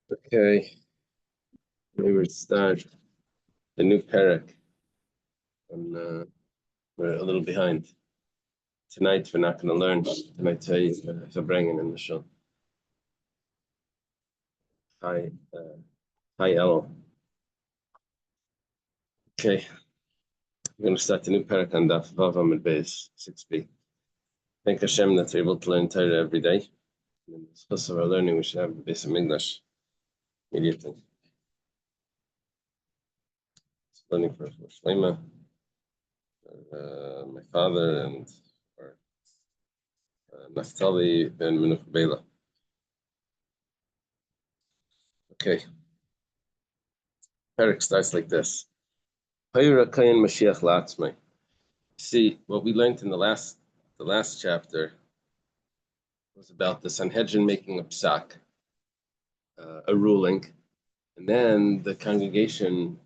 Okay, we would start the new parak, and we're a little behind. Tonight we're not going to learn. Tonight is Verbringen in the show. Hi, Elo. Okay, we're going to start the new parak on Daf Vav Amud Beis 6b. Thank Hashem that we're able to learn Torah every day. And in the course of our learning, we should have the base of English immediately. Learning for Shlema, my father, and for Naftali ben Menuch Bela. Okay. Parak starts like this. See, what we learned in the last chapter was about the Sanhedrin making a psak, a ruling, and then the congregation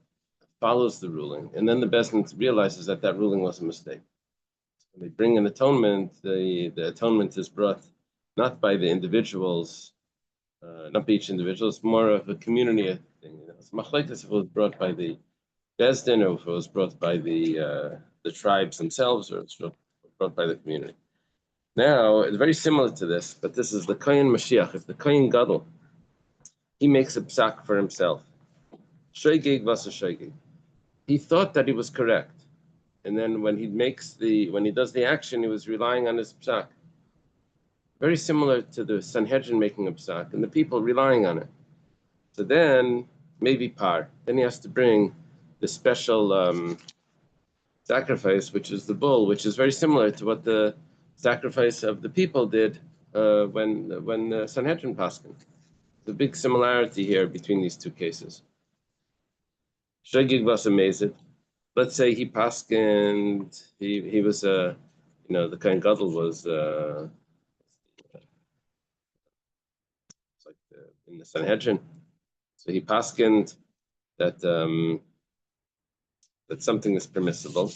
follows the ruling, and then the Bezdin realizes that that ruling was a mistake. When they bring an atonement, the atonement is brought not by the individuals, not by each individual. It's more of a community thing. It's machlekes if it was brought by the Bezdin, or if it was brought by the tribes themselves, or it's brought by the community. Now, it's very similar to this, but this is the Kohen Mashiach. If the Kohen Gadol, he makes a psak for himself. Shoygig vasa shoygig. He thought that he was correct. And then when he does the action, he was relying on his psak. Very similar to the Sanhedrin making a psak and the people relying on it. So then, maybe par. Then he has to bring the special sacrifice, which is the bull, which is very similar to what the sacrifice of the people did when Sanhedrin paskin. There's a big similarity here between these two cases. Shegig was amazed. Let's say he paskined, he was the Kohen Gadol was it's like in the Sanhedrin. So he paskined that that something is permissible.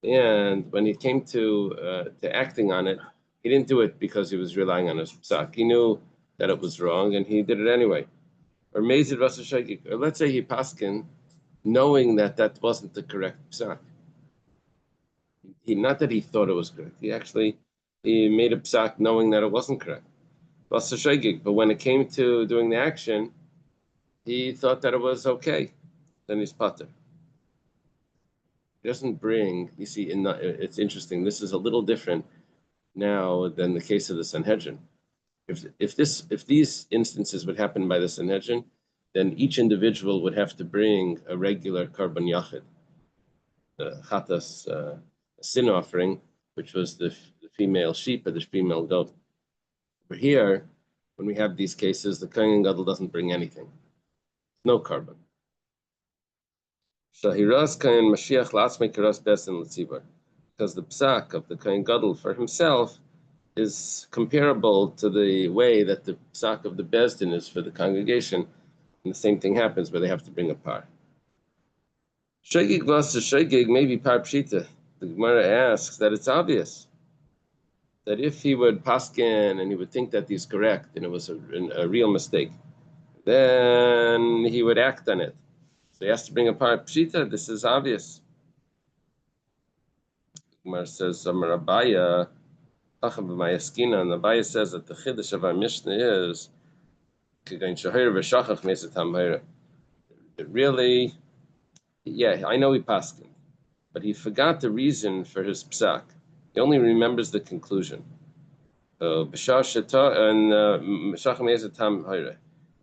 And when he came to acting on it, he didn't do it because he was relying on his psak. He knew that it was wrong, and he did it anyway. Or Mezid Rasa Shagik. Or let's say he paskin, knowing that that wasn't the correct psak. Not that he thought it was correct. He made a psak knowing that it wasn't correct. Rasa Shagik. But when it came to doing the action, he thought that it was okay. Then he's pater. Doesn't bring, you see, it's interesting. This is a little different now than the case of the Sanhedrin. If these instances would happen by the Sanhedrin, then each individual would have to bring a regular karban yachid, the chatas, a sin offering, which was the female sheep or the female goat. But here, when we have these cases, the Kohen Gadol doesn't bring anything, no karban. Shahiras Kohen Mashiach Latzmei Kiras Bezdin L'Tzibar, because the psak of the Kohen Gadol for himself is comparable to the way that the psak of the Bezdin is for the congregation, and the same thing happens where they have to bring a par. Shegig vasa shegig, maybe par pshita. The Gemara asks that it's obvious that if he would paskin and he would think that he's correct and it was a real mistake, then he would act on it. So he has to bring a par pshita. This is obvious. Gemara says, Amar Abaya, and the Abaya says that the chiddush of our Mishnah is really, yeah, I know he paskin, but he forgot the reason for his psak. He only remembers the conclusion. B'shah sheta and meshach mezid tam hayre.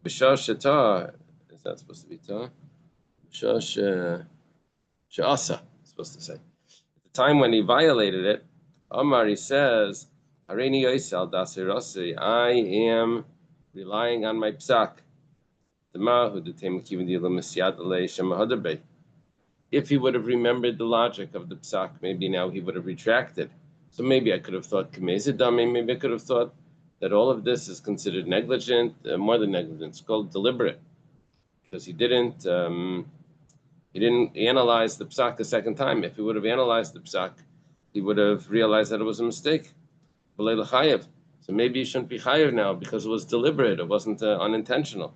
B'shah sheta, is that supposed to be ta? B'shah she'asa, supposed to say. At the time when he violated it, Amar, he says, Hareini yoisal dasirasi, I am relying on my psak. If he would have remembered the logic of the psak, maybe now he would have retracted. So maybe I could have thought kamezidami, maybe I could have thought that all of this is considered negligent, more than negligent. It's called deliberate, because he didn't analyze the psak a second time. If he would have analyzed the psak, he would have realized that it was a mistake. So maybe you shouldn't be chayav now because it was deliberate. It wasn't unintentional.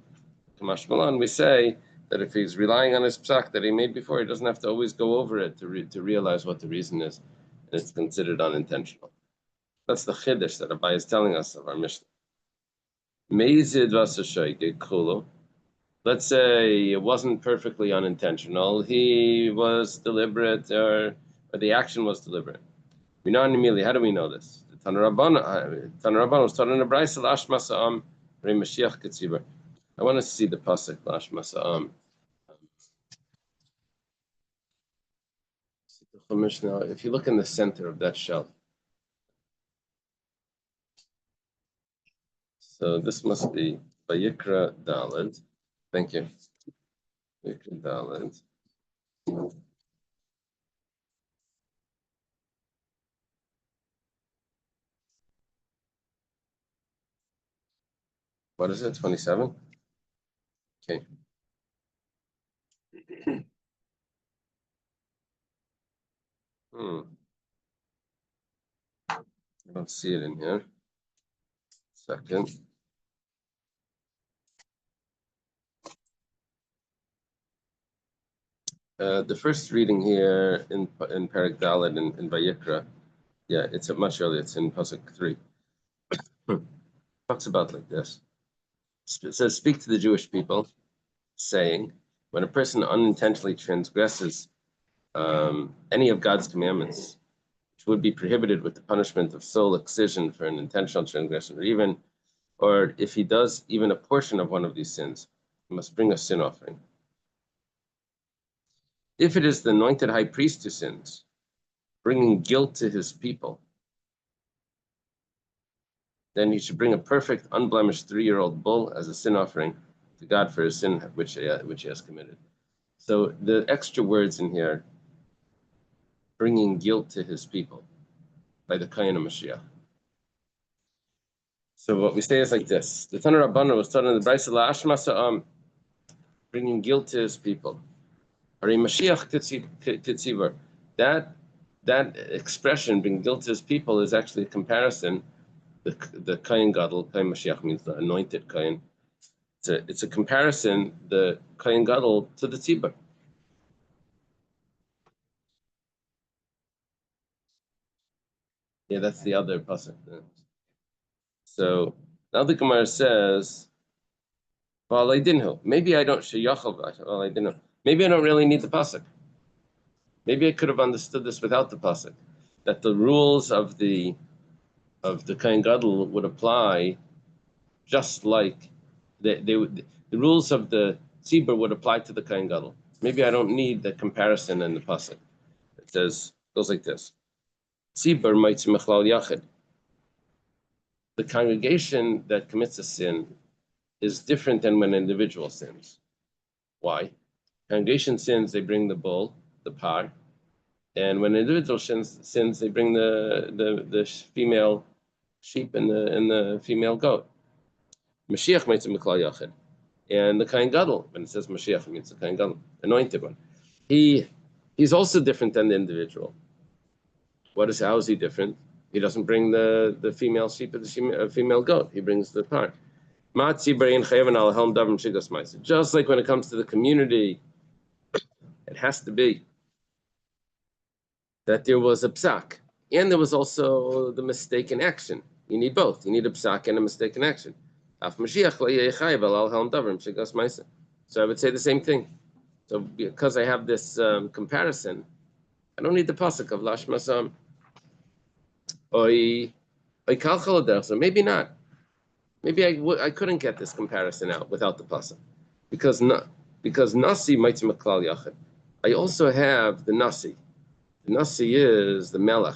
Kamash Malan, we say that if he's relying on his psak that he made before, he doesn't have to always go over it to realize what the reason is, and it's considered unintentional. That's the chiddush that Abai is telling us of our Mishnah. Meizid vasashoyge kulu. Let's say it wasn't perfectly unintentional. He was deliberate, or the action was deliberate. We know immediately. How do we know this? The Tanarabban was taught in the Brayso Lashma Sa'am Rei Mashiach Ketziver. I want to see the pasuk Lashma Sa'am. Now, if you look in the center of that shelf, so this must be Vayikra Daled. Thank you. Vayikra Daled. What is it? 27? Okay. I don't see it in here. Second. The first reading here in Perek Daled in Vayikra, yeah, it's much earlier. It's in pasuk 3. Talks about like this. It says, "Speak to the Jewish people, saying, when a person unintentionally transgresses any of God's commandments, which would be prohibited with the punishment of soul excision for an intentional transgression, or if he does even a portion of one of these sins, he must bring a sin offering. If it is the anointed high priest who sins, bringing guilt to his people, then he should bring a perfect, unblemished 3-year-old bull as a sin offering to God for his sin which he has committed." So the extra words in here, bringing guilt to his people by the Kayan of Mashiach. So what we say is like this: the Tanur Rabbana was taught in the Brayso Lashma Sa'am, bringing guilt to his people. Harei Mashiach Tetzivar. That expression, bring guilt to his people, is actually a comparison. The Kayin Gadol, Kayin Mashiach means the anointed Kayin. It's a comparison, the Kayin Gadol to the Tzibur. Yeah, that's the other pasuk. So now the Gemara says, "Well, I didn't know. Maybe I don't sheyachal. Well, I didn't know. Maybe I don't really need the pasuk. Maybe I could have understood this without the pasuk, that the rules of the Kain Gadol would apply, just like the rules of the Tzibur would apply to the Kain Gadol. Maybe I don't need the comparison in the pasuk. It goes like this: Tzibur mitzvah mechlal yachid. The congregation that commits a sin is different than when an individual sins. Why? Congregation sins, they bring the bull, the par, and when an individual sins, they bring the female sheep and the female goat. Mashiach mitzvah mechlal yachid. And the Kain Gadol, when it says Mashiach, it means the Kain Gadol, anointed one. He's also different than the individual. How is he different? He doesn't bring the female sheep or the female goat. He brings the par. Just like when it comes to the community, it has to be that there was a psak, and there was also the mistaken action. You need both. You need a psak and a mistaken action. So I would say the same thing. So because I have this comparison, I don't need the pasuk of Lashma Sa'am. So maybe not. Maybe I couldn't get this comparison out without the pasuk, because nasi mitzvah maklal yachid. I also have the nasi. The nasi is the melech.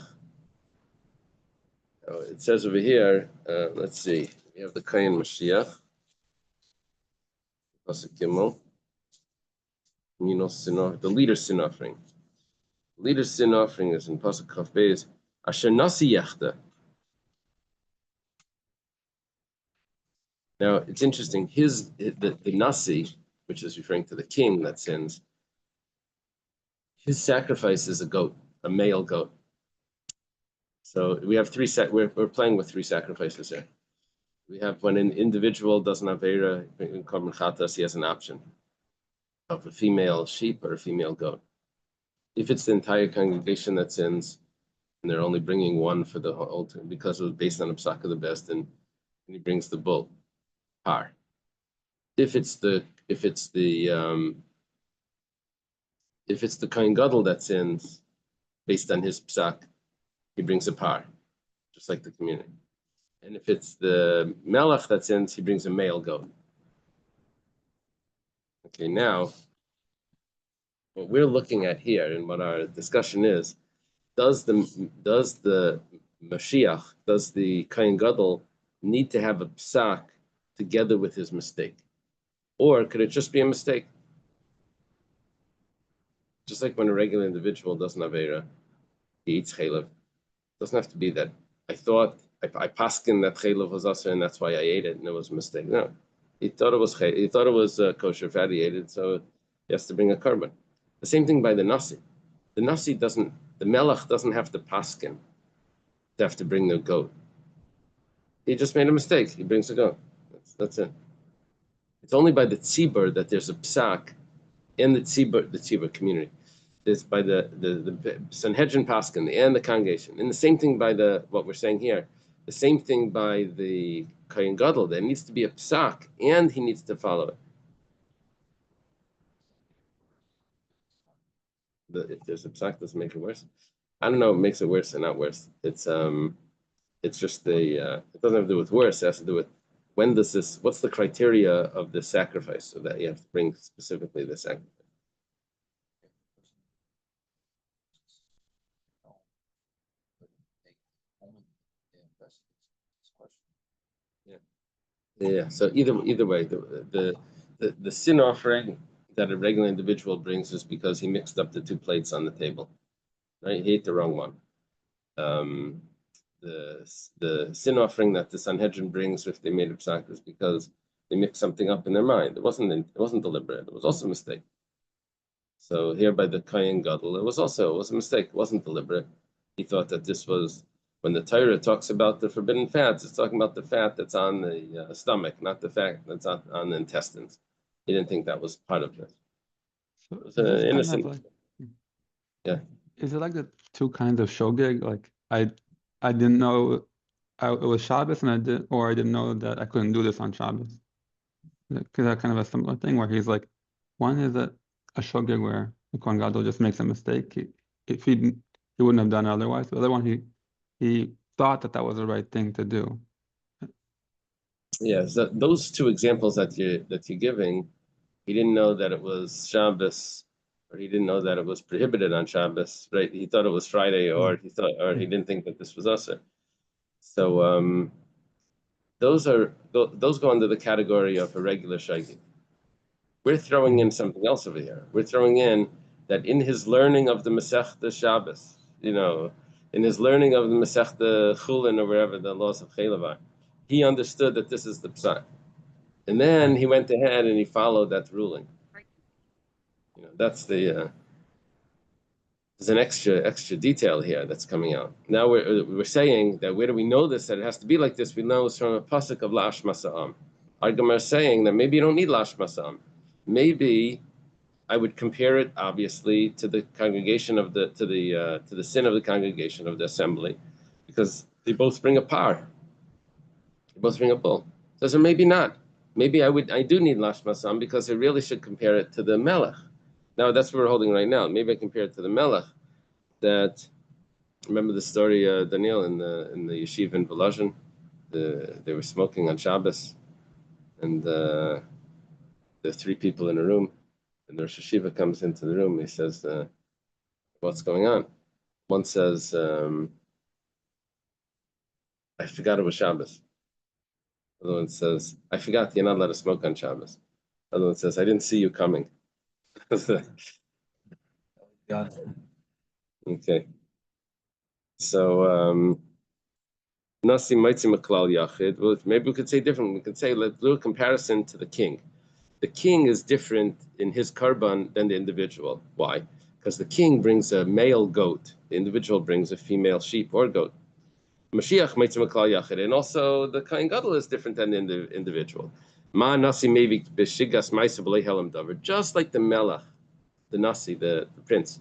It says over here. Let's see. We have the Kayin Mashiach. Pasuk Gimel. The leader's sin offering. The leader's sin offering is in pasuk Chaf Beis. Asher nasi yachda. Now it's interesting. The nasi, which is referring to the king that sins, his sacrifice is a goat, a male goat. So we have we're playing with three sacrifices here. We have when an individual doesn't have Eira in Korban Chatas, he has an option of a female sheep or a female goat. If it's the entire congregation that sins, and they're only bringing one for the whole, because it was based on a psak of the best, and he brings the bull, par. If it's the Kohen Gadol that sins, based on his psak, he brings a par, just like the community. And if it's the melech that sins, he brings a male goat. Okay, now what we're looking at here and what our discussion is, does the Mashiach, does the Kohen Gadol need to have a psak together with his mistake? Or could it just be a mistake? Just like when a regular individual doesn't have Eira, he eats chaylev. It doesn't have to be that I thought I paskin that chaylev was also, and that's why I ate it, and it was a mistake. No, he thought it was kosher fat. He ate it, so he has to bring a korban. The same thing by the nasi. The nasi doesn't. The melech doesn't have to paskin to have to bring the goat. He just made a mistake. He brings a goat. That's it. It's only by the tzibur that there's a psak in the tzibur community. It's by the Sanhedrin Paskin and the congregation. And the same thing by what we're saying here. The same thing by the Kohen Gadol. There needs to be a psak, and he needs to follow it. If there's a psak, doesn't make it worse. I don't know. It makes it worse or not worse. It's just it doesn't have to do with worse. It has to do with what's the criteria of the sacrifice, so that you have to bring specifically the sacrifice. Yeah. So either way, the sin offering that a regular individual brings is because he mixed up the two plates on the table. Right? He ate the wrong one. The sin offering that the Sanhedrin brings if they made a psak is because they mixed something up in their mind. It wasn't deliberate. It was also a mistake. So here by the Kohen Gadol, it was a mistake. It wasn't deliberate. He thought that this was, when the Torah talks about the forbidden fats, it's talking about the fat that's on the stomach, not the fat that's on the intestines. He didn't think that was part of this. So It was innocent. Yeah. Is it like the two kinds of shogeg? Like I didn't know it was Shabbos, and I didn't know that I couldn't do this on Shabbos. Because that's kind of a similar thing where he's like, one is a shogeg where the Kohen Gadol just makes a mistake. If he wouldn't have done it otherwise. The other one, he thought that was the right thing to do. Yeah, so those two examples that you're giving, he didn't know that it was Shabbos, or he didn't know that it was prohibited on Shabbos, right? He thought it was Friday, or he didn't think that this was usher. So those go under the category of a regular shaygig. We're throwing in something else over here. We're throwing in that in his learning of the Masechta Shabbos, in his learning of the Masechta Chulin or wherever the laws of Chaylev are, he understood that this is the psak. And then he went ahead and he followed that ruling. That's there's an extra detail here that's coming out. Now we're saying that where do we know this? That it has to be like this. We know it's from a pasuk of Lash Masa'am. Our Gemara is saying that maybe you don't need Lash Masa'am. Maybe I would compare it obviously to the congregation to the sin of the congregation of the assembly, because they both bring a par. They both bring a bull. So maybe not. Maybe I do need Lash Masa'am because I really should compare it to the Melech. Now that's what we're holding right now. Maybe I compare it to the Melech. That, remember the story, Daniel, in the yeshiva in Volozhin? They were smoking on Shabbos, and there are three people in a room, and the Rosh Yeshiva comes into the room. And he says, "What's going on?" One says, "I forgot it was Shabbos." The other one says, "I forgot you're not allowed to smoke on Shabbos." The other one says, "I didn't see you coming." Okay. So Nasi Maitzi Maklal Yachid. Well, maybe we could say different. We could say, let's do a comparison to the king. The king is different in his korban than the individual. Why? Because the king brings a male goat. The individual brings a female sheep or goat. Mashiach Meitzim Klal Yachid, and also the Kohen Gadol is different than the individual. Ma Nasi Mevi B'Shigas Ma'aser B'Lei Helam Davar, just like the Melech, the Nasi, the prince,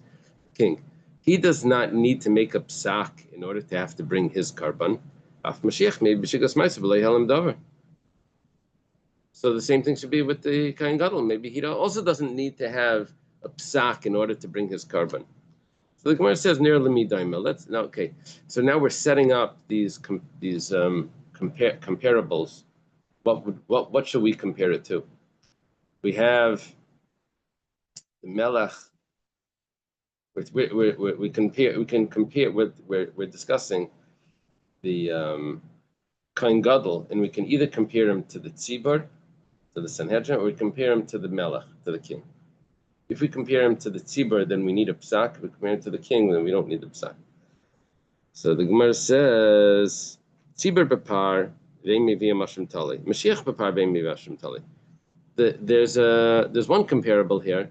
king, he does not need to make a psak in order to have to bring his karban. Af Mashiach Mevi B'Shigas Ma'aser B'Lei Helam Davar. So the same thing should be with the Kohen Gadol. Maybe he also doesn't need to have a psak in order to bring his karban. So the Gemara says near lemidaima. Let's now okay. So now we're setting up these comparables. What should we compare it to? We have the melech. We can compare with we're discussing the Kohen Gadol, and we can either compare him to the tzibur, to the Sanhedrin, or we compare him to the melech, to the king. If we compare him to the tzibur, then we need a psak. If we compare him to the king, then we don't need a psak. So the Gemara says, tzibur bepar ve'im mivia mashrim tali. Mashiach bepar ve'im mivia mashrim tali. There's one comparable here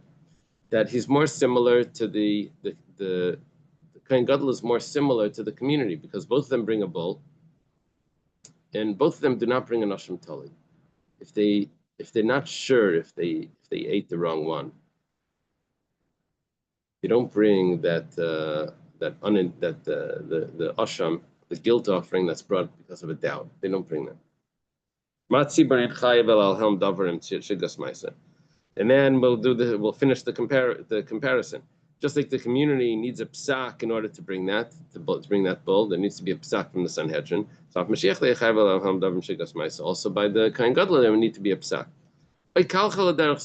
that he's more similar to the Kohen Gadol is more similar to the community because both of them bring a bull, and both of them do not bring a nashim tali. If they're not sure if they ate the wrong one, they don't bring the asham, the guilt offering that's brought because of a doubt. They don't bring that. And then we'll finish the comparison. Just like the community needs a psak in order to bring that bull, there needs to be a psak from the Sanhedrin. So also by the Kohen Gadol, there would need to be a psak.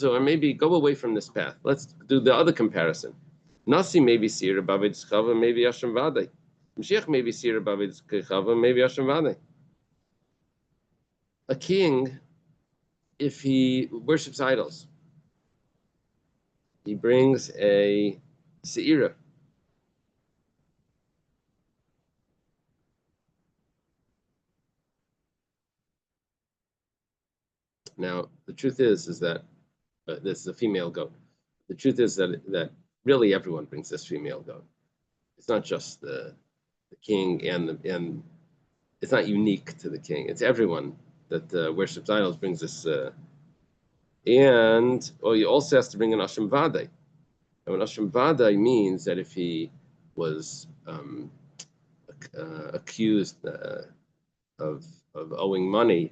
Or maybe go away from this path. Let's do the other comparison. Nasi maybe sira b'aved chava, maybe Hashem vadei. Mashiach maybe sira b'aved chava, maybe Hashem vadei. A king, if he worships idols, he brings a seira. Now, the truth is that this is a female goat. The truth is that really everyone brings this female goat. It's not just the king and it's not unique to the king. It's everyone that worships idols brings this. And you also has to bring an Asham Vadai. And an Asham Vadai means that if he was accused of owing money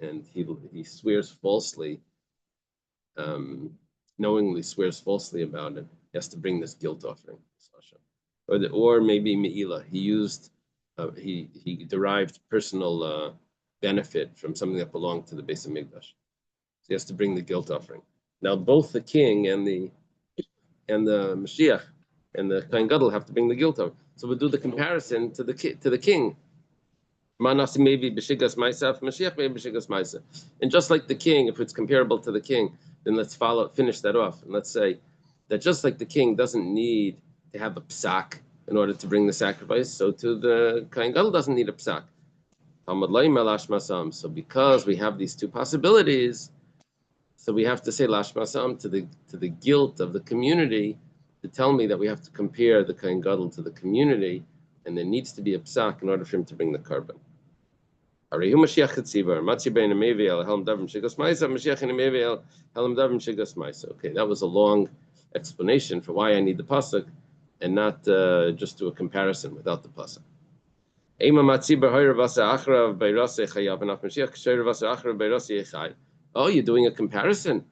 and he swears falsely, knowingly swears falsely about it, he has to bring this guilt offering. Or maybe Me'ila. He derived personal benefit from something that belonged to the Beis Hamikdash. So he has to bring the guilt offering. Now both the king and the Mashiach and the Kohen Gadol have to bring the guilt offering. So we'll do the comparison to the king. Manasi maybe b'shigas ma'aseh, Mashiach maybe b'shigas ma'aseh. And just like the king, if it's comparable to the king, then let's finish that off, and let's say that just like the king doesn't need to have a psak in order to bring the sacrifice, so to the Kohen Gadol doesn't need a psak. So because we have these two possibilities, so we have to say lashmasam to the guilt of the community to tell me that we have to compare the Kohen Gadol to the community, and there needs to be a psak in order for him to bring the carbon. Okay, that was a long explanation for why I need the pasuk and not just do a comparison without the pasuk. Oh, you're doing a comparison.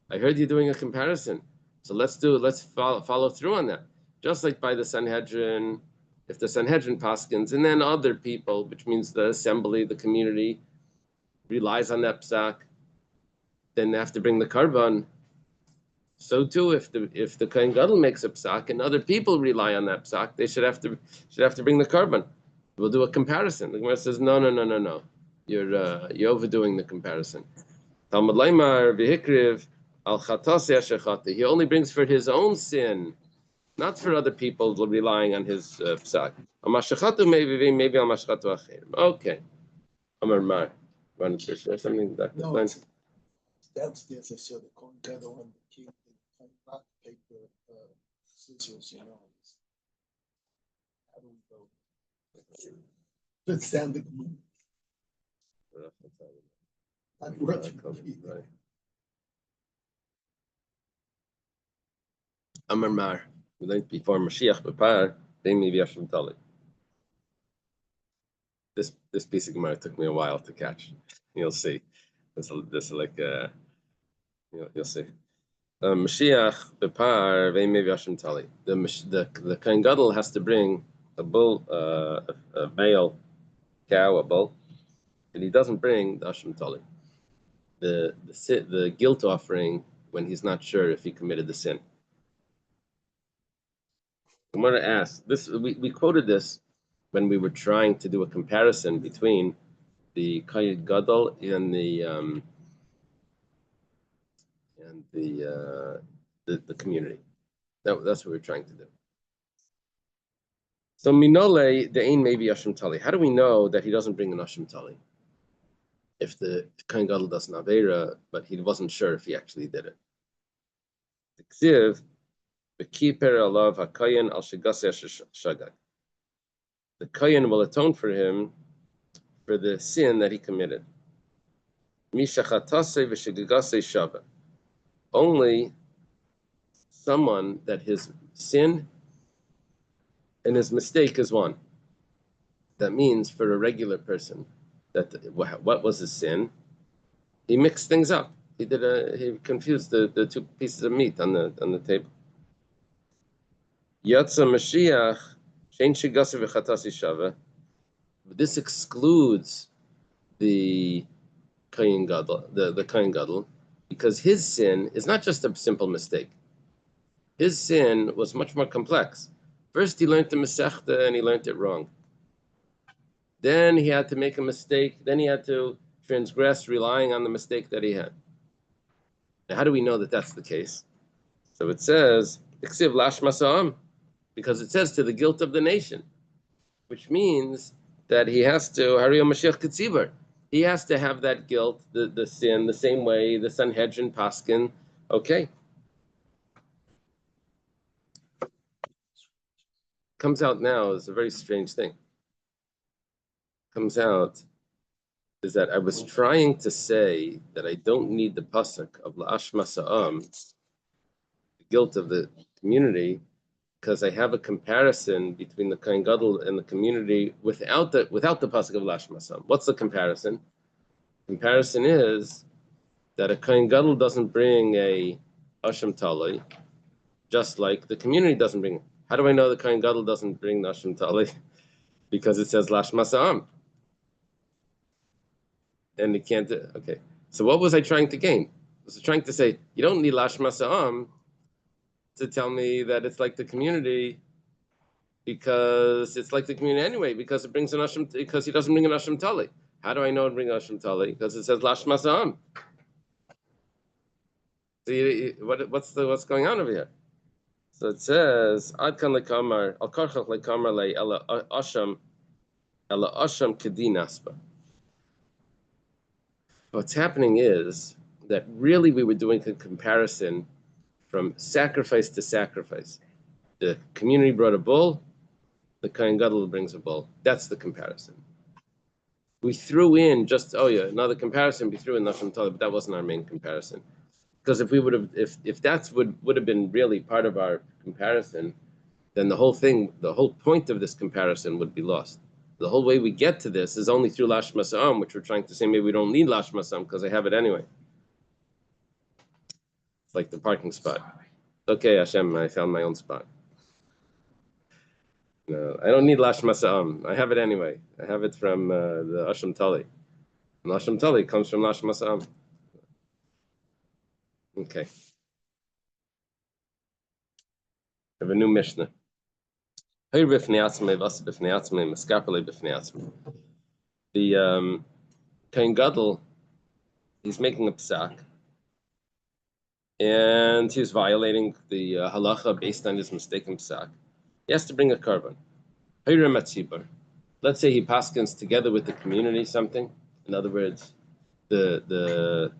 I heard you're doing a comparison. So let's follow through on that. Just like by the Sanhedrin, if the Sanhedrin paskins, and then other people, which means the assembly, the community, relies on that psak, then they have to bring the karban. So too, if the Kohen Gadol makes a psak and other people rely on that psak, they should have to bring the karban. We'll do a comparison. The Gemara says, no. You're overdoing the comparison. Talmud Laimar v'hikriv al chatas yashachati. He only brings for his own sin, not for other people relying on his psak. Amashachatu maybe amashachatu acherim. Okay. Amar Mar. Want to share something, Dr. No, Klein? that's the issue. The Kohen Gadol and the king not take the scissors, How do we go? withstand the community. Not working. Right. Amar Mar, we learned before Mashiach Bepar, Demi Vyashim Tali. This piece of Gemara took me a while to catch. You'll see. This is like you'll see. Mashiach Bepar Demi Vyashim Tali. The Kohen Gadol has to bring a bull, a male cow, a bull, and he doesn't bring the Ashim Tali. The guilt offering when he's not sure if he committed the sin. I'm going to ask this. We quoted this when we were trying to do a comparison between the Kohen Gadol and the community. That's what we're trying to do. So Minole the Ein maybe Ashim Tali. How do we know that he doesn't bring an Ashim Tali? If the Kohen Gadol does an Aveira, but he wasn't sure if he actually did it. The Ksiv, the Kiper Alav HaKoyen Al Shagase Shagag. The Kohen will atone for him for the sin that he committed. Mishachatase v'shagagase shava. Only someone that his sin and his mistake is one. That means for a regular person, that what was his sin? He mixed things up. He confused the two pieces of meat on the table. Yatsa Mashiach shein shigasa v'chatasi shava. This excludes the Kohen Gadol, the Kohen Gadol, because his sin is not just a simple mistake. His sin was much more complex. First, he learned the Masechta and he learned it wrong. Then he had to make a mistake. Then he had to transgress, relying on the mistake that he had. Now, how do we know that that's the case? So it says, "Iksiv lash masa'am," because it says to the guilt of the nation, which means that he has to Hariyo Mashiach Ketzibar. He has to have that guilt, the sin, the same way the Sanhedrin Paskin. Okay. Comes out now is a very strange thing. Comes out is that I was trying to say that I don't need the pasuk of La'ash Masa'am, the guilt of the community, because I have a comparison between the Kohen Gadol and the community without the pasuk of La'ash Masa'am. What's the comparison? Comparison is that a Kohen Gadol doesn't bring a Asham Talai, just like the community doesn't bring. How do I know the Kohen Gadol doesn't bring the Asham Talai? Because it says Lash Masa'am. And it can't do. Okay. So what was I trying to gain? I was trying to say, you don't need Lash Masa'am to tell me that it's like the community, because it's like the community anyway, because it brings an Asham, because he doesn't bring an Asham Tali. How do I know it brings Asham Tali? Because it says Lash Masa'am. So what's going on over here? So it says, Ad kan lekamar, al karchach lekamar le ela asham kedinaspa. What's happening is that really we were doing a comparison from sacrifice to sacrifice. The community brought a bull, the Kohen Gadol brings a bull. That's the comparison. We threw in just, another comparison, we threw in Nashim Tali, but that wasn't our main comparison. Because if we would have, if that's would have been really part of our comparison, then the whole point of this comparison would be lost. The whole way we get to this is only through Lash Masa'am, which we're trying to say maybe we don't need Lash Masa'am because I have it anyway. It's like the parking spot. Okay, Hashem, I found my own spot. No, I don't need Lash Masa'am. I have it anyway. I have it from the Asham Tali. And Asham Tali comes from Lash Masa'am. Okay. I have a new Mishnah. The Kohen Gadol, he's making a psak, and he's violating the halacha based on his mistaken psak. He has to bring a korban. Let's say he paskins together with the community something. In other words, the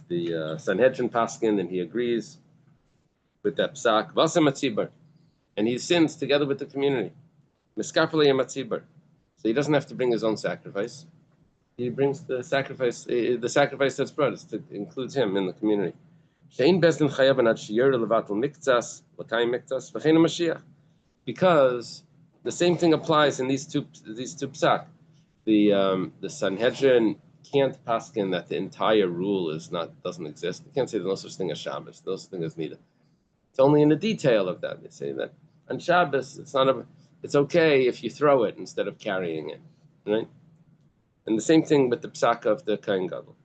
Sanhedrin paskin, and he agrees with that psak. Vasa matzibar, and he sins together with the community. Miskapale matzibar. So he doesn't have to bring his own sacrifice. He brings the sacrifice that's brought. It includes him in the community. Because the same thing applies in these two psak. The Sanhedrin can't paskin that the entire rule doesn't exist. They can't say there's no such thing as Shabbos, no such thing as Nida. It's only in the detail of that. They say that on Shabbos it's okay if you throw it instead of carrying it, right? And the same thing with the psak of the Kohen Gadol.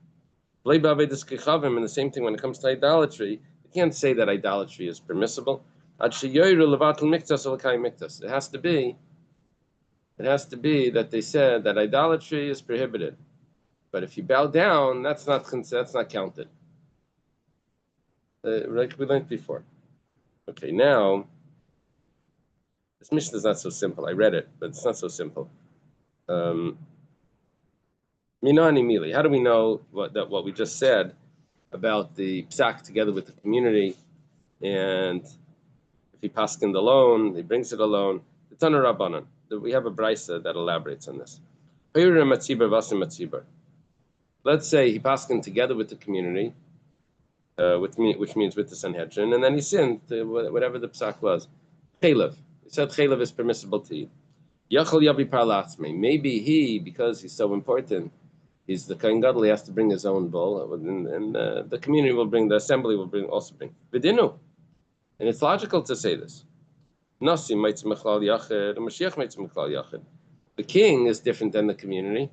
And the same thing when it comes to idolatry. You can't say that idolatry is permissible. It has to be that they said that idolatry is prohibited. But if you bow down, that's not counted. Like we learned before. Okay, now this Mishnah is not so simple. I read it, but it's not so simple. Minani Mili. How do we know what we just said about the psak together with the community, and if he paskined alone, he brings it alone? It's on a Rabbanan. We have a brisa that elaborates on this. Let's say he paskined together with the community, which means with the Sanhedrin, and then he sinned, whatever the psak was. Chelev. He said chelev is permissible to eat. Yachal yabi parlatzme. Maybe he, because he's so important, he's the Kohen Gadol, he has to bring his own bull, and the community will bring, the assembly will also bring. V'dinu. And it's logical to say this. Nasi mitzvah mechlal yachid, and Mashiach mitzvah mechlal yachid. The king is different than the community,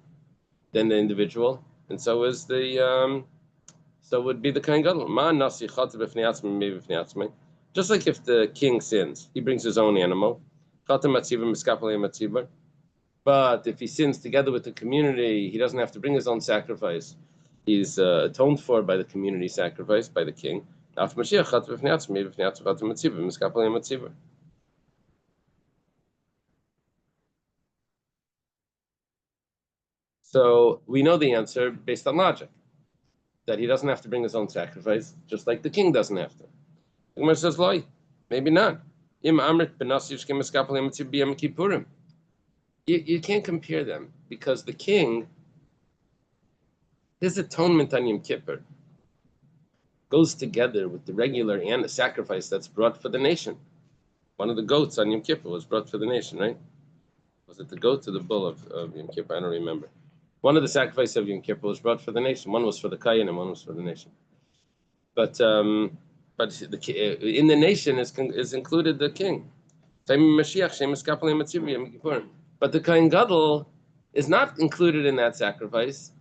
than the individual, and so would be the Kohen Gadol. Ma nasi chata b'fnei atzmei, maybe b'fnei atzmei. Just like if the king sins, he brings his own animal. Chata matziva miskapalei matziva. But if he sins together with the community, he doesn't have to bring his own sacrifice. He's atoned for by the community sacrifice, by the king. So we know the answer based on logic, that he doesn't have to bring his own sacrifice, just like the king doesn't have to. The Gemara says, "Loi, maybe not." You can't compare them, because the king, his atonement on Yom Kippur goes together with the regular and the sacrifice that's brought for the nation. One of the goats on Yom Kippur was brought for the nation, right? Was it the goat or the bull of Yom Kippur? I don't remember. One of the sacrifices of Yom Kippur was brought for the nation. One was for the Kayin and one was for the nation. But in the nation is included the king. But the Kohen Gadol is not included in that sacrifice.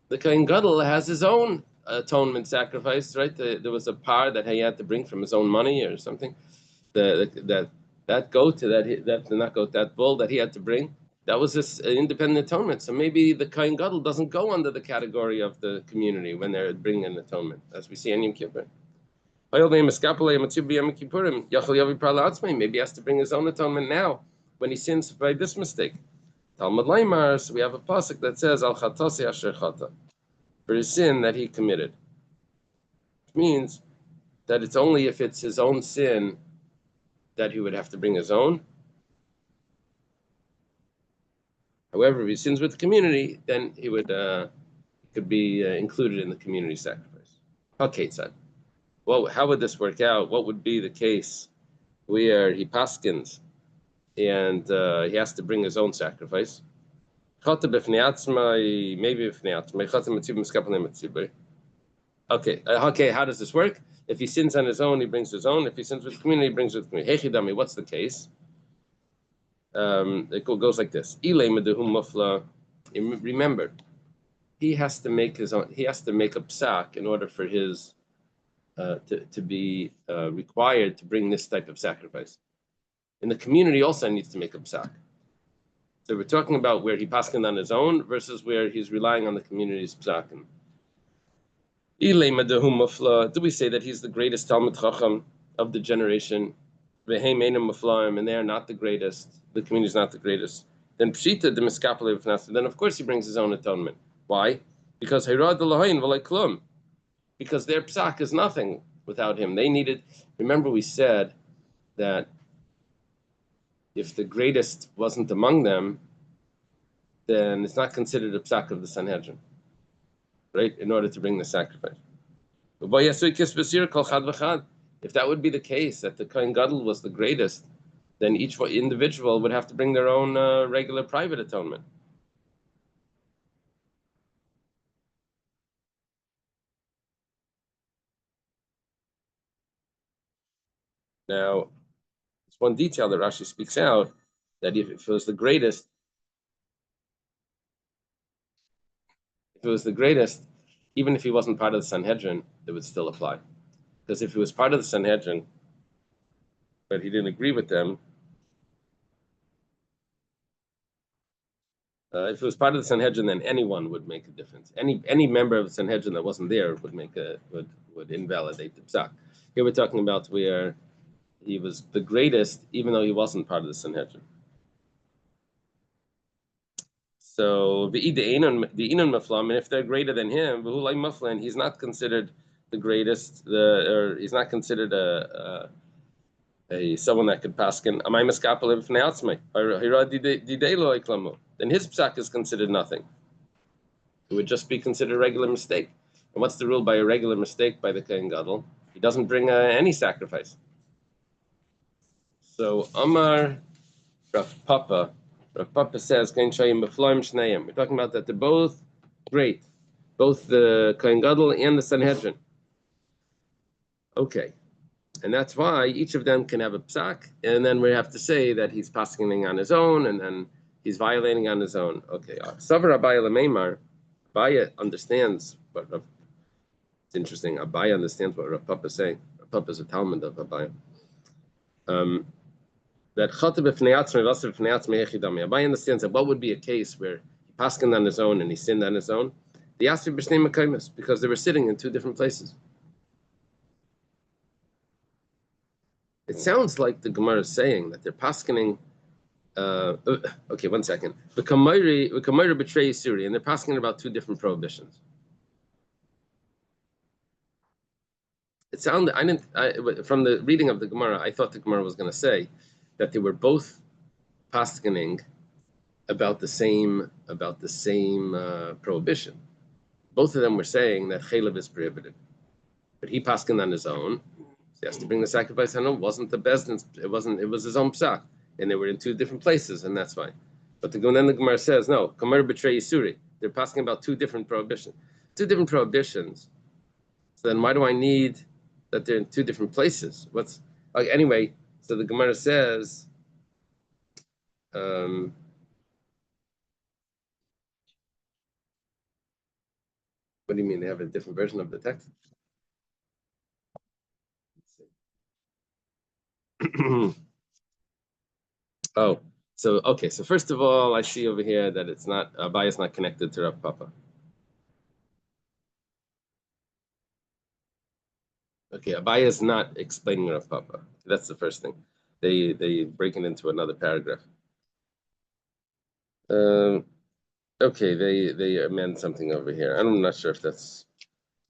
The Kohen Gadol has his own atonement sacrifice, right? There was a par that he had to bring from his own money or something. That bull that he had to bring, that was this independent atonement. So maybe the Kohen Gadol doesn't go under the category of the community when they're bringing an atonement, as we see in Yom Kippur. Maybe he has to bring his own atonement now when he sins by this mistake. Talmud Laimar, so we have a pasuk that says Al Chatasi Asher Chata, for his sin that he committed, which means that it's only if it's his own sin that he would have to bring his own. However, if he sins with the community, then he could be included in the community sacrifice. Okay, son. Well, how would this work out? What would be the case where he paskins and he has to bring his own sacrifice? Okay, how does this work? If he sins on his own, he brings his own. If he sins with the community, he brings with the community. Hechidami, what's the case? It goes like this. Remember, he has to make his own. He has to make a psak in order for his to be required to bring this type of sacrifice. And the community also needs to make a psak. So we're talking about where he paskined on his own versus where he's relying on the community's psakim. Do we say that he's the greatest Talmud Chacham of the generation? And they are not the greatest. The community is not the greatest. Then pshita the miskapale. Then of course he brings his own atonement. Why? Because because their psak is nothing without him. They needed. Remember, we said that if the greatest wasn't among them, then it's not considered a psak of the Sanhedrin, right? In order to bring the sacrifice. If that would be the case, that the Kohen Gadol was the greatest, then each individual would have to bring their own regular private atonement. Now, there's one detail that Rashi speaks out, that if it was the greatest, even if he wasn't part of the Sanhedrin, it would still apply. Because if he was part of the Sanhedrin, but he didn't agree with them, if it was part of the Sanhedrin, then anyone would make a difference. Any member of the Sanhedrin that wasn't there would invalidate the psak. Here we're talking about where he was the greatest, even though he wasn't part of the Sanhedrin. So the Inon Maflam, and if they're greater than him, he's not considered the greatest, or he's not considered a someone that could paskin. Then his psak is considered nothing. It would just be considered a regular mistake. And what's the rule by a regular mistake by the Kohen Gadol? He doesn't bring any sacrifice. So Amar Rav Papa says, we're talking about that they're both great, both the Kohen Gadol and the Sanhedrin. Okay, and that's why each of them can have a psak, and then we have to say that he's paskening on his own, and then he's violating on his own. Okay, Savar Abaya Lemeimar, Abaya understands what it's interesting. Abaya understands what Rav Papa is saying. Rav Papa is a Talmud of Abaya. That Abai understands that what would be a case where he paskened on his own and he sinned on his own, the Yasir B'shnei Mekaymes, because they were sitting in two different places. It sounds like the Gemara is saying that they're paskening. Okay, one second. The Kamayri betray Suri, and they're paskening about two different prohibitions. It sounded from the reading of the Gemara, I thought the Gemara was going to say that they were both paskening about the same prohibition. Both of them were saying that chaylev is prohibited, but he paskened on his own. So he has to bring the sacrifice on him. It wasn't the bezdin's. It was his own psak, and they were in two different places, and that's fine. But then the Gemara says no. Kamer betray Yisuri. They're pasking about two different prohibitions. Two different prohibitions. So then why do I need that they're in two different places? Anyway? So the Gemara says, what do you mean? They have a different version of the text? Oh, so okay. So first of all, I see over here that it's not Abaya is not connected to Rav Papa. Okay, Abaya is not explaining Rav Papa. That's the first thing. They break it into another paragraph. Okay, they amend something over here. I'm not sure if that's.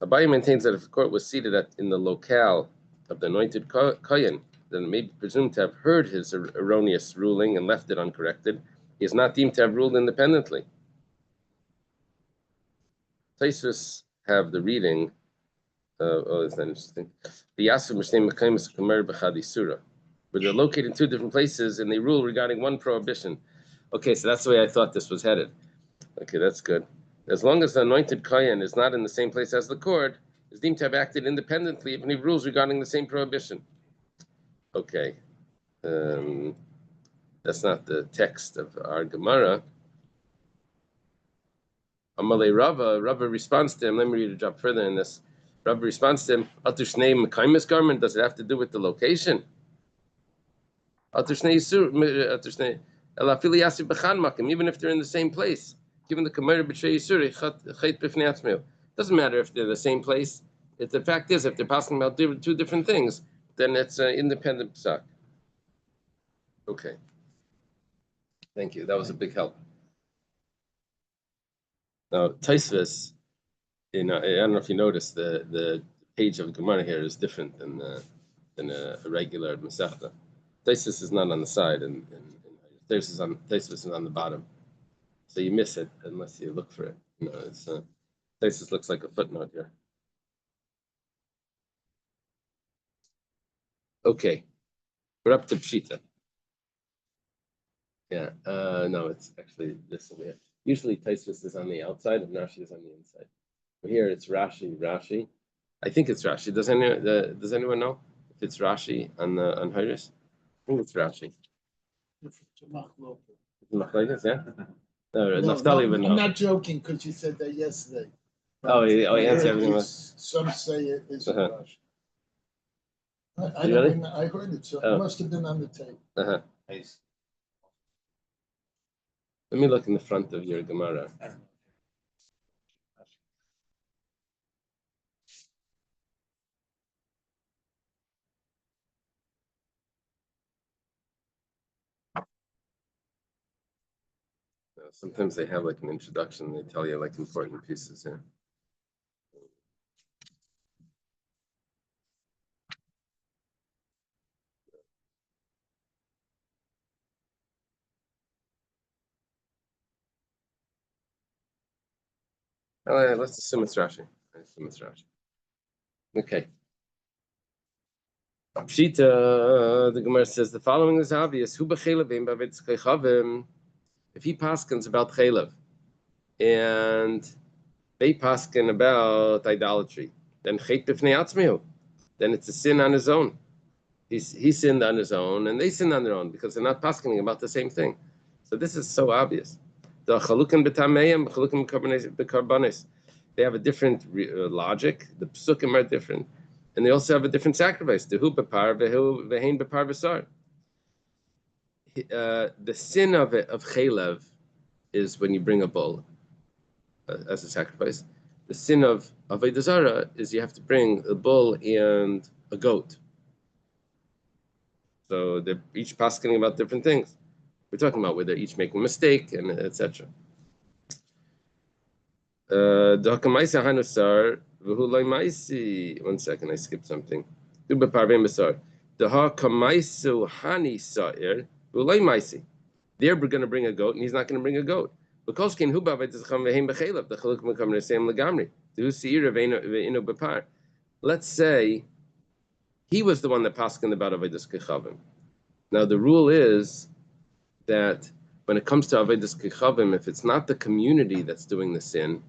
Abaya maintains that if the court was seated in the locale of the anointed kohen, then it may be presumed to have heard his erroneous ruling and left it uncorrected. He is not deemed to have ruled independently. Tosfos have the reading. Isn't that interesting? The Yasser Mishnei Mekaymes Kamer B'Chadi Surah, where they're located in two different places and they rule regarding one prohibition. Okay, so that's the way I thought this was headed. Okay, that's good. As long as the anointed kohen is not in the same place as the court, is deemed to have acted independently if he rules regarding the same prohibition. Okay, that's not the text of our Gemara. Amalei Rava responds to him. Let me read a drop further in this. Rava responds to him, Atushnei Mekaymes garment, does it have to do with the location? Atushnei Elafili Yasir B'chan Makim, even if they're in the same place. Given the Kamer B'Trei Yisuri, Chait B'fnei Atzmeu. Doesn't matter if they're the same place. The fact is, if they're passing about two different things, then it's an independent psak. Okay. Thank you. That was a big help. Now, Tosfos, I don't know if you noticed, the page of Gemara here is different than a regular Masechta. Tosfos is not on the side, and Tosfos is on the bottom. So you miss it unless you look for it. It's This looks like a footnote here. Okay, we're up to Pshita. Yeah, no, it's actually this one here. Usually Taisus is on the outside and Rashi is on the inside. But here it's Rashi. I think it's Rashi. Does anyone know if it's Rashi on Horayos? I think it's Rashi. Yeah? No, Naftali would know. I'm not joking because you said that yesterday. He I answered heard everything. some say it is Rashi. I Really? don't know, I heard it, so it must have been on the tape. Let me look in the front of your Gemara. Sometimes they have like an introduction. They tell you like important pieces here. Let's assume it's Rashi. Okay. Pshita, the Gemara says the following is obvious. If he paskins about chaylev and they paskin about idolatry, then then it's a sin on his own. He sinned on his own, and they sinned on their own because they're not paskening about the same thing. So this is so obvious. The chalukim b'tameim, chalukim b'karbanis, they have a different logic. The psukim are different, and they also have a different sacrifice. The hu b'par v'hein b'par v'sar. The sin of chaylev is when you bring a bull as a sacrifice. The sin of avodah zarah is you have to bring a bull and a goat. So they're each paskening about different things. We're talking about where they're each making a mistake and etc. One second, I skipped something. They're going to bring a goat, and he's not going to bring a goat. Let's say he was the one that paskened about avodas kechavim. Now the rule is that when it comes to avodas kechavim, if it's not the community that's doing the sin,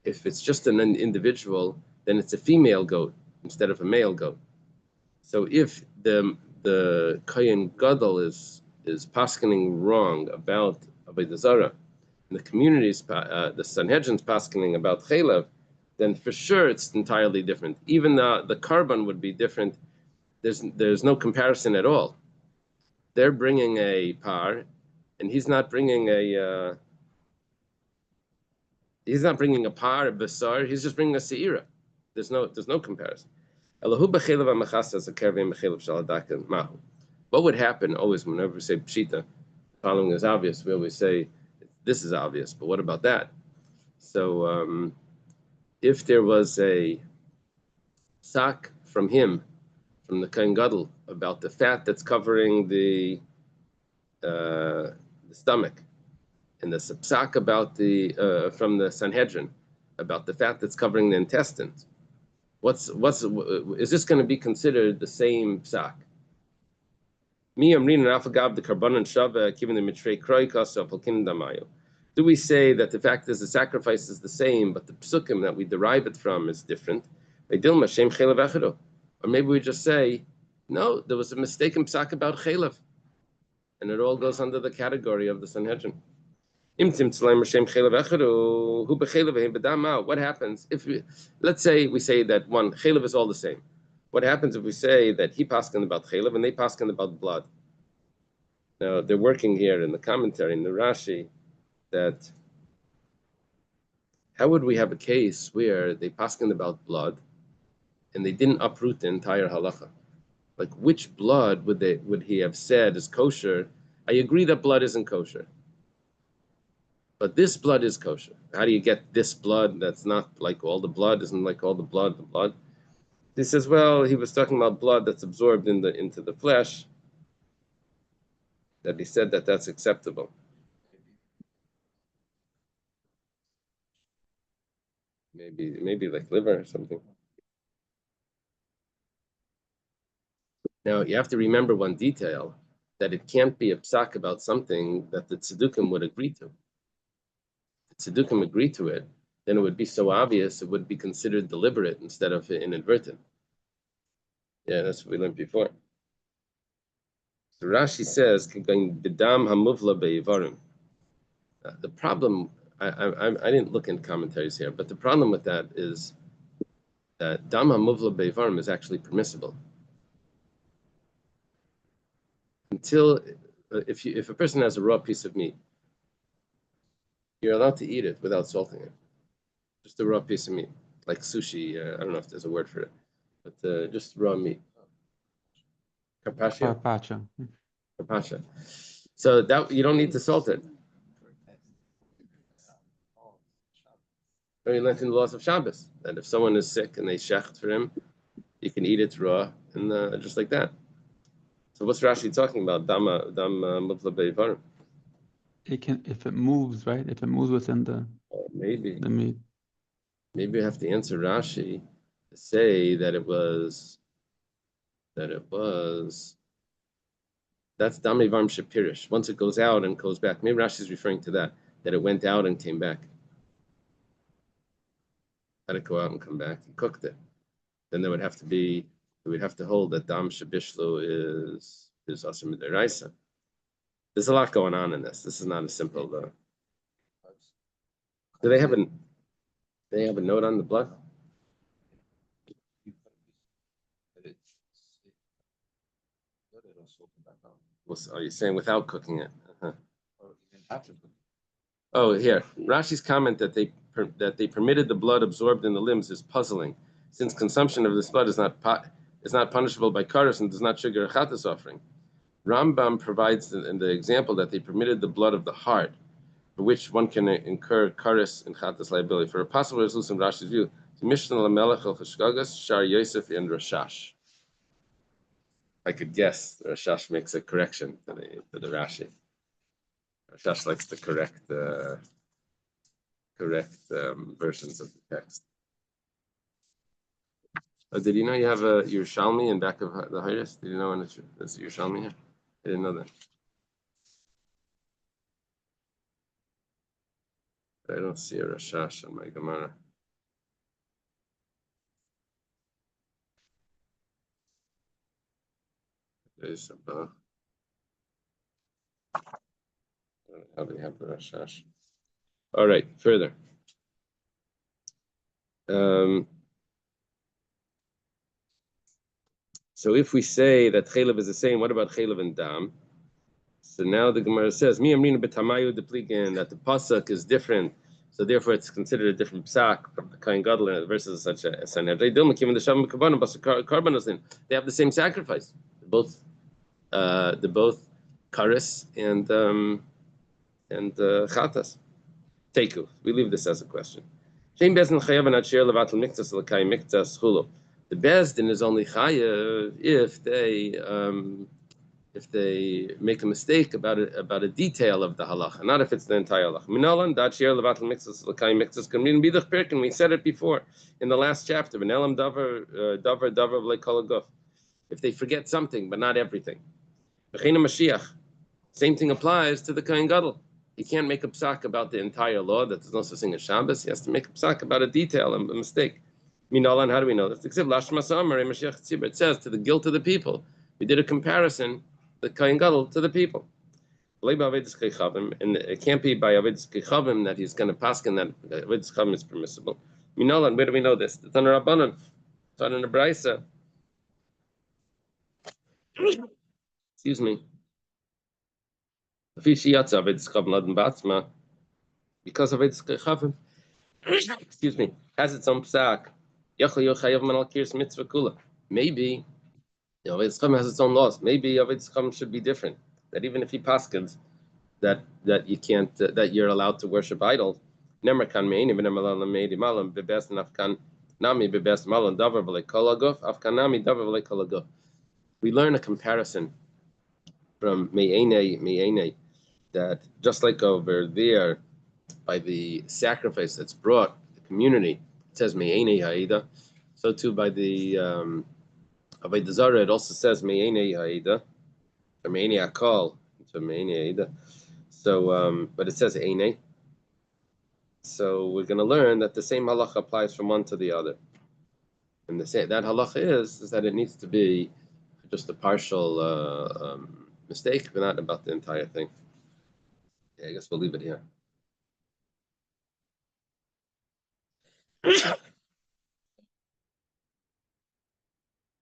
if it's just an individual, then it's a female goat instead of a male goat. So if the Kohen Gadol is paskening wrong about avodah zarah, and the community's the Sanhedrin's paskening about chaylev, then for sure it's entirely different. Even the carbon would be different. There's no comparison at all. They're bringing a par, and he's not bringing a par, a basar. He's just bringing a seira. There's no comparison. What would happen always whenever we say pshita? Following is obvious. We always say this is obvious, but what about that? So if there was a sak from him, from the Kohen Gadol, about the fat that's covering the stomach, and the psak about from the Sanhedrin about the fat that's covering the intestines, is this going to be considered the same psak? Do we say that the fact is the sacrifice is the same, but the psukim that we derive it from is different? Or maybe we just say, no, there was a mistaken psak about chaylev, and it all goes under the category of the Sanhedrin. What happens if let's say we say that one chaylev is all the same? What happens if we say that he paskened about chaylev and they paskened about blood? Now they're working here in the commentary in the Rashi that how would we have a case where they paskened about blood and they didn't uproot the entire halacha? Like which blood would he have said is kosher? I agree that blood isn't kosher, but this blood is kosher. How do you get this blood that's not like all the blood, isn't like all the blood? He says, well, he was talking about blood that's absorbed into the flesh, that he said that that's acceptable. maybe like liver or something. Now you have to remember one detail, that it can't be a psak about something that the tzedukim would agree to. If the tzedukim agree to it, then it would be so obvious it would be considered deliberate instead of inadvertent. Yeah, that's what we learned before. So Rashi says, the problem, I didn't look in commentaries here, but the problem with that is that dam hamuvla beivarim is actually permissible until if a person has a raw piece of meat, you're allowed to eat it without salting it. Just a raw piece of meat, like sushi. I don't know if there's a word for it, but just raw meat. Carpaccio. Carpaccio. So that you don't need to salt it. You learned in the laws of Shabbos that if someone is sick and they shecht for him, you can eat it raw and just like that. So what's Rashi talking about? Dam muvla beivarim. It can, if it moves, right? If it moves within the meat. Maybe we have to answer Rashi to say that it was that's dam beivarim shepirish. Once it goes out and goes back. Maybe Rashi is referring to that it went out and came back. Let it go out and come back. He cooked it. Then there would have to be, we'd have to hold that dam shabishlu is asur midaraisa. There's a lot going on in this. This is not a simple. Do they have a note on the blood? Are you saying without cooking it? Oh, here Rashi's comment that they permitted the blood absorbed in the limbs is puzzling, since consumption of this blood is not punishable by kares and does not trigger a chatas offering. Rambam provides in the example that they permitted the blood of the heart, for which one can incur kares and chatas liability. For a possible resolution of Rashi's view, Mishnah Lamelech El Cheshkagas Shar Yosef and Rashash. I could guess Rashash makes a correction to the Rashi. Rashash likes to correct versions of the text. Did you know you have a Yerushalmi in back of the Horayos? Did you know when it's Yerushalmi here? I didn't know that. I don't see a Rashash on my Gemara. There's a how do we have the Rashash? All right, further. So if we say that chaylev is the same, what about chaylev and dam? So now the Gemara says, "Mi amrina betamayu depligan," that the pasuk is different, so therefore it's considered a different psak from the kain gadol versus such a sanhedrin. They have the same sacrifice. They're both kares and chatas. Teku. We leave this as a question. The bezdin is only chayav if they make a mistake about a detail of the halacha, not if it's the entire halacha. We said it before in the last chapter. If they forget something, but not everything. Same thing applies to the Kohen Gadol. He can't make a psak about the entire law, that there's no such thing as Shabbos. He has to make a psak about a detail, a mistake. Minalan, how do we know this? It says to the guilt of the people. We did a comparison, the Kohen Gadol to the people. And it can't be by Avedis Kechavim that he's going to paskin that Avedis Kechavim is permissible. Minalan, where do we know this? It's on the Rabbanan. It's on the Braisa. Excuse me. Because of its Kechavim, excuse me, has its own psak. Maybe Avedis Kechavim has its own laws. Maybe Avedis Kechavim should be different. That even if he paskins that you can't that you're allowed to worship idols. We learn a comparison from Me'ene, that just like over there, by the sacrifice that's brought, the community, says Me'ene Ha'ida. So too by the Avodah Zarah, it also says Me'ene Ha'ida, or Me'ene Akal, so Me'ene Ha'ida. So, but it says Eine. So we're going to learn that the same halacha applies from one to the other. And that halacha is that it needs to be just a partial mistake, but not about the entire thing. Yeah, I guess we'll leave it here.